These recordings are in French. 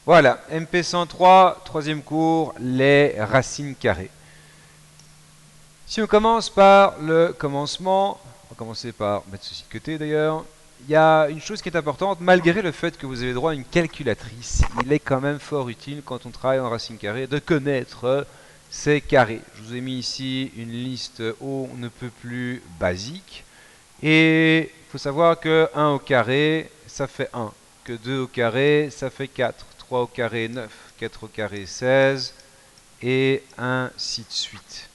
Voilà, MP103, troisième cours, les racines carrées. Si on commence par le commencement, on va commencer par mettre ceci de côté d'ailleurs, il y a une chose qui est importante, malgré le fait que vous avez droit à une calculatrice, il est quand même fort utile quand on travaille en racines carrées de connaître ces carrés. Je vous ai mis ici une liste on ne peut plus basique. Et il faut savoir que 1 au carré, ça fait 1. Que 2 au carré, ça fait 4. 3 au carré, 9. 4 au carré, 16. Et ainsi de suite.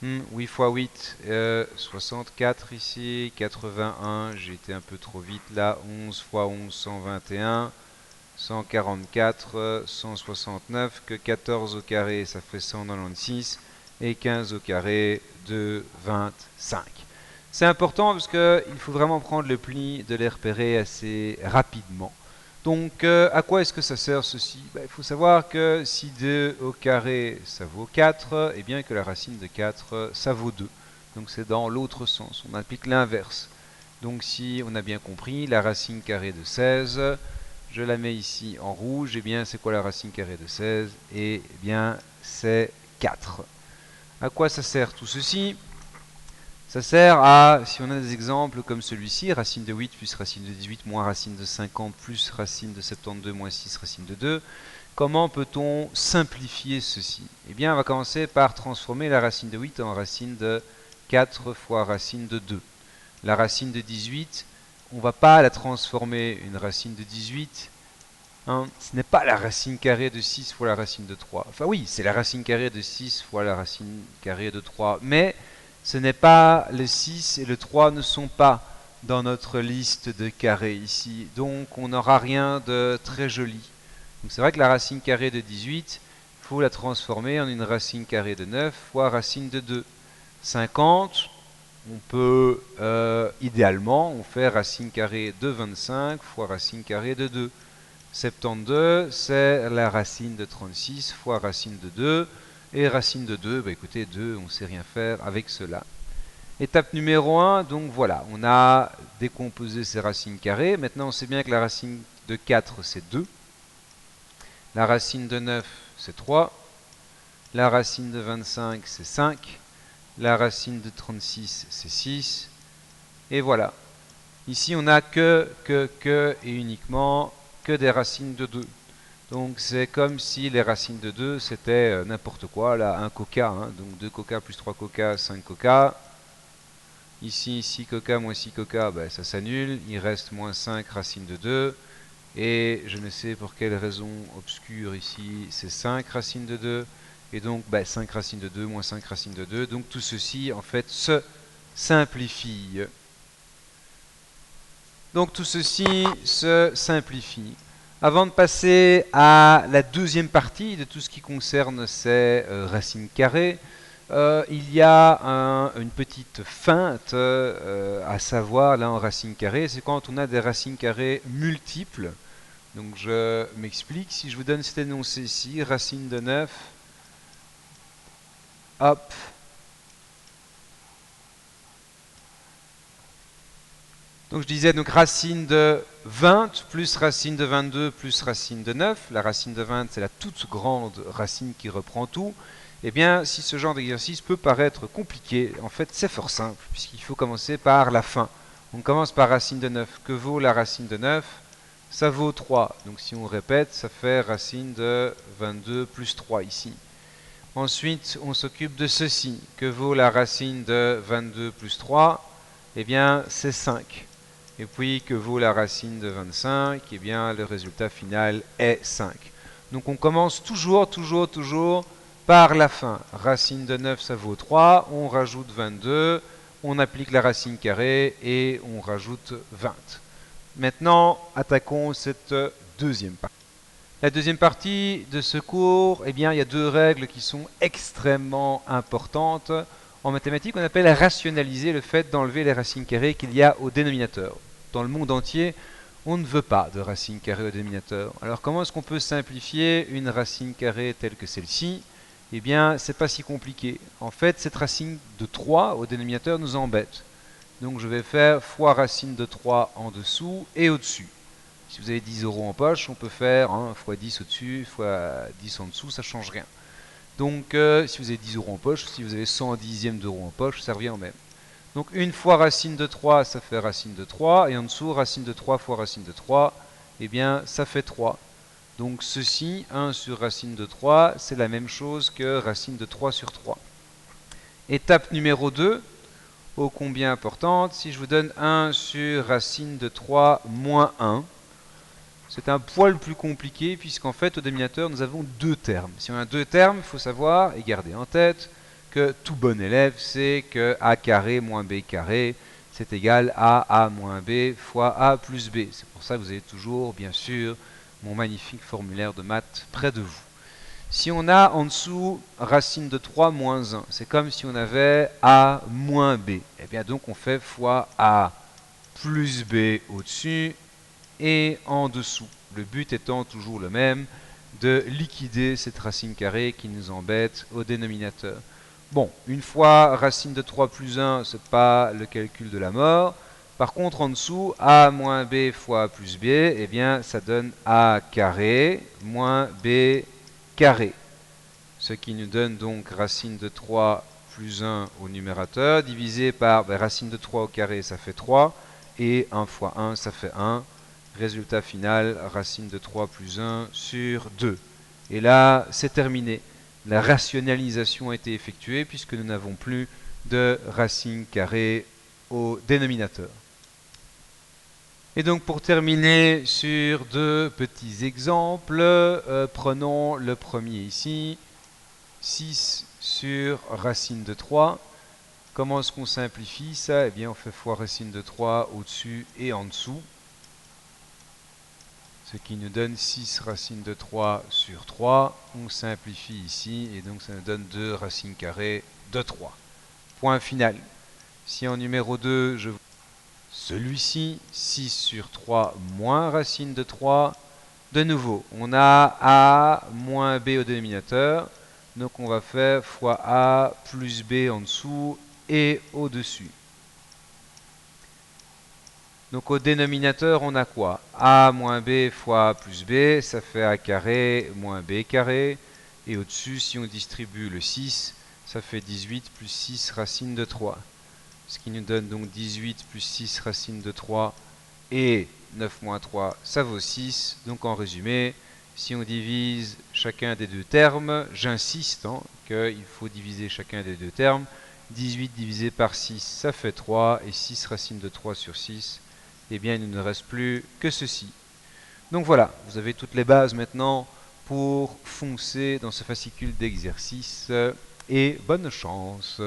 8 fois 8, 64 ici. 81, j'ai été un peu trop vite là. 11 fois 11, 121. 144, 169. Que 14 au carré, ça fait 196. Et 15 au carré, 225. C'est important parce qu'il faut vraiment prendre le pli de les repérer assez rapidement. Donc, à quoi est-ce que ça sert ceci? Il faut savoir que si 2 au carré, ça vaut 4, et bien que la racine de 4, ça vaut 2. Donc, c'est dans l'autre sens. On applique l'inverse. Donc, si on a bien compris, la racine carrée de 16, je la mets ici en rouge. Et bien, c'est quoi la racine carrée de 16? Eh bien, c'est 4. À quoi ça sert tout ceci? Ça sert à, si on a des exemples comme celui-ci, racine de 8 plus racine de 18 moins racine de 50 plus racine de 72 moins 6 racine de 2, comment peut-on simplifier ceci? Eh bien, on va commencer par transformer la racine de 8 en racine de 4 fois racine de 2. La racine de 18, on ne va pas la transformer, une racine de 18, ce n'est pas la racine carrée de 6 fois la racine de 3. Enfin oui, c'est la racine carrée de 6 fois la racine carrée de 3, mais ce n'est pas le 6 et le 3 ne sont pas dans notre liste de carrés ici. Donc on n'aura rien de très joli. Donc c'est vrai que la racine carrée de 18, il faut la transformer en une racine carrée de 9 fois racine de 2. 50, on peut idéalement, on fait racine carrée de 25 fois racine carrée de 2. 72, c'est la racine de 36 fois racine de 2. Et racine de 2, écoutez, 2, on ne sait rien faire avec cela. Étape numéro 1, donc voilà, on a décomposé ces racines carrées. Maintenant, on sait bien que la racine de 4, c'est 2. La racine de 9, c'est 3. La racine de 25, c'est 5. La racine de 36, c'est 6. Et voilà. Ici, on n'a que et uniquement que des racines de 2. Donc c'est comme si les racines de 2 c'était n'importe quoi, là, un coca, donc 2 coca plus 3 coca, 5 coca. Ici, 6 coca moins 6 coca, ça s'annule, il reste moins 5 racines de 2. Et je ne sais pour quelle raison obscure ici, c'est 5 racines de 2. Et donc 5 racines de 2 moins 5 racines de 2. Donc tout ceci en fait se simplifie. Donc tout ceci se simplifie. Avant de passer à la deuxième partie de tout ce qui concerne ces racines carrées, il y a une petite feinte à savoir là en racines carrées, c'est quand on a des racines carrées multiples. Donc je m'explique, si je vous donne cet énoncé ici, racine de 9, hop, donc je disais donc racine de 20 plus racine de 22 plus racine de 9. La racine de 20, c'est la toute grande racine qui reprend tout. Eh bien, si ce genre d'exercice peut paraître compliqué, en fait, c'est fort simple, puisqu'il faut commencer par la fin. On commence par racine de 9. Que vaut la racine de 9? Ça vaut 3. Donc si on répète, ça fait racine de 22 plus 3 ici. Ensuite, on s'occupe de ceci. Que vaut la racine de 22 plus 3? Eh bien, c'est 5. Et puis, que vaut la racine de 25? Eh bien, le résultat final est 5. Donc, on commence toujours par la fin. Racine de 9, ça vaut 3. On rajoute 22. On applique la racine carrée et on rajoute 20. Maintenant, attaquons cette deuxième partie. La deuxième partie de ce cours, eh bien, il y a deux règles qui sont extrêmement importantes. En mathématiques, on appelle rationaliser le fait d'enlever les racines carrées qu'il y a au dénominateur. Dans le monde entier, on ne veut pas de racine carrée au dénominateur. Alors comment est-ce qu'on peut simplifier une racine carrée telle que celle-ci? Eh bien, c'est pas si compliqué. En fait, cette racine de 3 au dénominateur nous embête. Donc je vais faire fois racine de 3 en dessous et au-dessus. Si vous avez 10 euros en poche, on peut faire x 10 au-dessus, fois 10 en dessous, ça ne change rien. Donc si vous avez 10 euros en poche, si vous avez 100 dixièmes d'euros en poche, ça revient au même. Donc une fois racine de 3, ça fait racine de 3, et en dessous, racine de 3 fois racine de 3, eh bien ça fait 3. Donc ceci, 1 sur racine de 3, c'est la même chose que racine de 3 sur 3. Étape numéro 2, ô combien importante, si je vous donne 1 sur racine de 3 moins 1, c'est un poil plus compliqué puisqu'en fait au dénominateur nous avons deux termes. Si on a deux termes, il faut savoir et garder en tête que tout bon élève sait que a carré moins b carré c'est égal à a moins b fois a plus b. C'est pour ça que vous avez toujours bien sûr mon magnifique formulaire de maths près de vous. Si on a en dessous racine de 3 moins 1, c'est comme si on avait a moins b. Et bien donc on fait fois a plus b au-dessus et en dessous. Le but étant toujours le même, de liquider cette racine carrée qui nous embête au dénominateur. Bon, une fois racine de 3 plus 1, ce n'est pas le calcul de la mort. Par contre, en dessous, a moins b fois a plus b, eh bien, ça donne a carré moins b carré. Ce qui nous donne donc racine de 3 plus 1 au numérateur, divisé par racine de 3 au carré, ça fait 3, et 1 fois 1, ça fait 1. Résultat final, racine de 3 plus 1 sur 2. Et là, c'est terminé. La rationalisation a été effectuée puisque nous n'avons plus de racine carrée au dénominateur. Et donc pour terminer sur deux petits exemples, prenons le premier ici, 6 sur racine de 3. Comment est-ce qu'on simplifie ça? Eh bien on fait fois racine de 3 au-dessus et en dessous. Ce qui nous donne 6 racine de 3 sur 3. On simplifie ici et donc ça nous donne 2 racines carrées de 3. Point final. Si en numéro 2, je celui-ci, 6 sur 3 moins racine de 3. De nouveau, on a a moins b au dénominateur. Donc on va faire fois a plus b en dessous et au-dessus. Donc au dénominateur, on a quoi? A moins b fois a plus b, ça fait a carré moins b carré. Et au-dessus, si on distribue le 6, ça fait 18 plus 6 racine de 3. Ce qui nous donne donc 18 plus 6 racine de 3 et 9 moins 3, ça vaut 6. Donc en résumé, si on divise chacun des deux termes, j'insiste qu'il faut diviser chacun des deux termes. 18 divisé par 6, ça fait 3, et 6 racine de 3 sur 6, eh bien il ne nous reste plus que ceci. Donc voilà, vous avez toutes les bases maintenant pour foncer dans ce fascicule d'exercice, et bonne chance.